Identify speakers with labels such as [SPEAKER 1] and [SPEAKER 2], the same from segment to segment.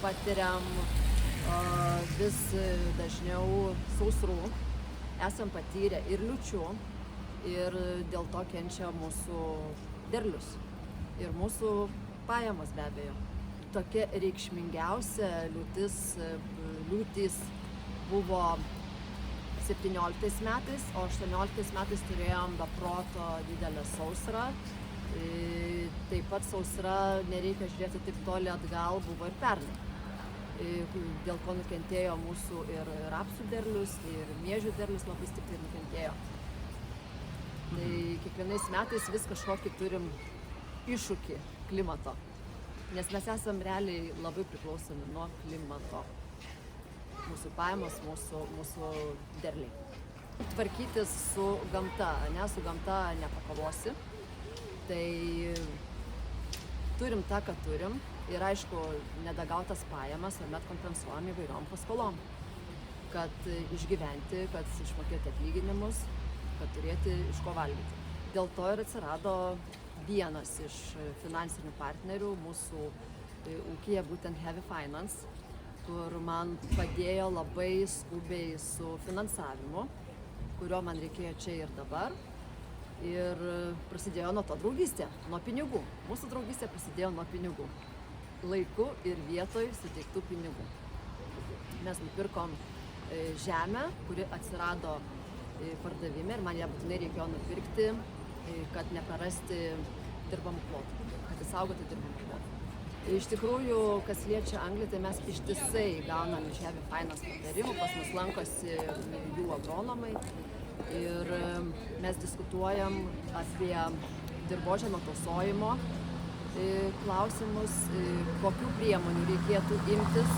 [SPEAKER 1] patiriam vis dažniau sausrų, esam patyrę ir liūčių, ir dėl to kenčia mūsų derlius ir mūsų pajamos be abejo. Tokia reikšmingiausia liūtys buvo 17 metais, o 18 metais turėjom be proto didelę sausrą. Taip pat sausra, nereikia žiūrėti taip toli atgal, buvo ir pernai, dėl ko nukentėjo mūsų ir rapsų derlius, ir miežių derlius labai stipriai nukentėjo. Tai kiekvienais metais vis kažkokį turim iššūkį klimato, nes mes esam realiai labai priklausomi nuo klimato. Mūsų pajamos, mūsų derliai. Tvarkytis su gamta, su gamta nepakovosi. Tai turim tą, ką turim, ir aišku, nedagautas pajamas tuomet kompensuojam įvairiom paskolom, kad išgyventi, kad išmokėti atlyginimus, kad turėti iš ko valgyti. Dėl to ir atsirado vienas iš finansinių partnerių mūsų ūkyje, būtent Heavy Finance, kur man padėjo labai skubiai su finansavimu, kurio man reikėjo čia ir dabar. Ir prasidėjo nuo to draugystė, nuo pinigų. Mūsų draugystė prasidėjo nuo pinigų. Laiku ir vietoj suteiktų pinigų. Mes nupirkom žemę, kuri atsirado pardavime ir man ją būtinai reikėjo nupirkti, kad neprarasti dirbamų plotų, kad išsaugoti dirbamų plotų. Iš tikrųjų, kas liečia Angliją, tai mes ištisai gaunam iš Heavy Finance patarimų, pas mus lankosi jų agronomai. Ir mes diskutuojam apie dirvožemio tausojimo klausimus, kokių priemonių reikėtų imtis,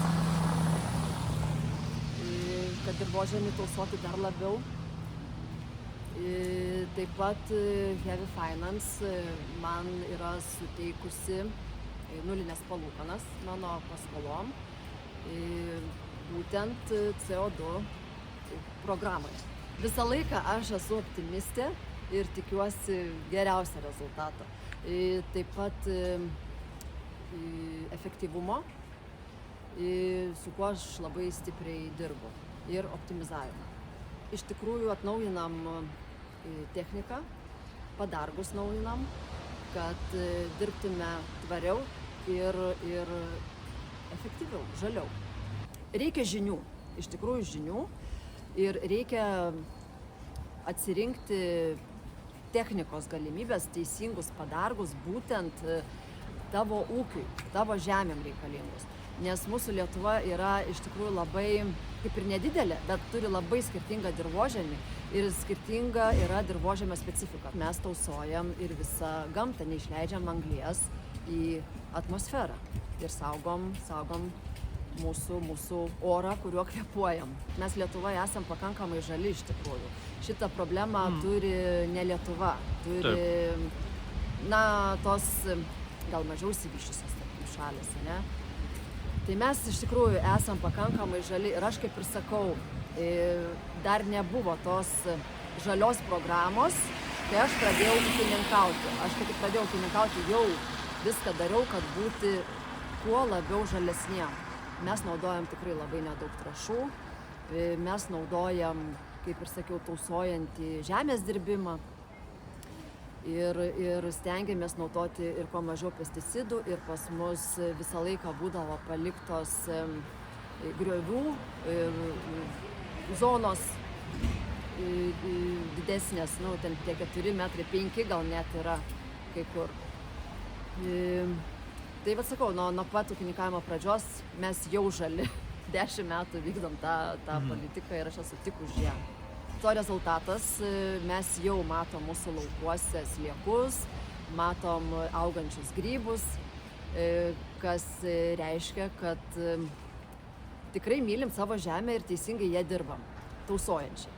[SPEAKER 1] kad dirvožemį tausoti dar labiau. Taip pat Heavy Finance man yra suteikusi nulinės palūkanas mano paskolom, būtent CO2 programai. Visą laiką aš esu optimistė ir tikiuosi geriausio rezultato. Taip pat efektyvumo, su kuo aš labai stipriai dirbu, ir optimizavimą. Iš tikrųjų atnaujinam techniką, padargus naujinam, kad dirbtume tvariau ir efektyviau, žaliau. Reikia žinių, iš tikrųjų žinių. Ir reikia atsirinkti technikos galimybės, teisingus padargus būtent tavo ūkiui, tavo žemėm reikalingus. Nes mūsų Lietuva yra iš tikrųjų labai, kaip ir nedidelė, bet turi labai skirtingą dirvožemį ir skirtinga yra dirvožemio specifika. Mes tausojam ir visą gamtą, neišleidžiam anglies į atmosferą ir saugom mūsų orą, kuriuo kvėpuojam. Mes Lietuvoje esam pakankamai žali iš tikrųjų. Šitą problemą turi ne Lietuva, turi, tos gal mažiau išsivysčiusios šalys, ne? Tai mes iš tikrųjų esam pakankamai žali ir aš kaip ir sakau, dar nebuvo tos žalios programos, kai aš pradėjau ūkininkauti. Aš kai tik pradėjau ūkininkauti, jau viską dariau, kad būti kuo labiau žalesniem. Mes naudojam tikrai labai nedaug trąšų, mes naudojam, kaip ir sakiau, tausojantį žemės dirbimą ir stengiamės naudoti ir kuo mažiau pesticidų, ir pas mus visą laiką būdavo paliktos griovių zonos didesnės, ten tie 4 metrai, 5 gal net yra kai kur. Tai sakau, nuo pat ūkininkavimo pradžios mes jau žali 10 metų vykdom tą politiką ir aš esu tik už ją. To rezultatas mes jau matom mūsų laukuose sliekus, matom augančius grybus, kas reiškia, kad tikrai mylim savo žemę ir teisingai ją dirbam, tausojančiai.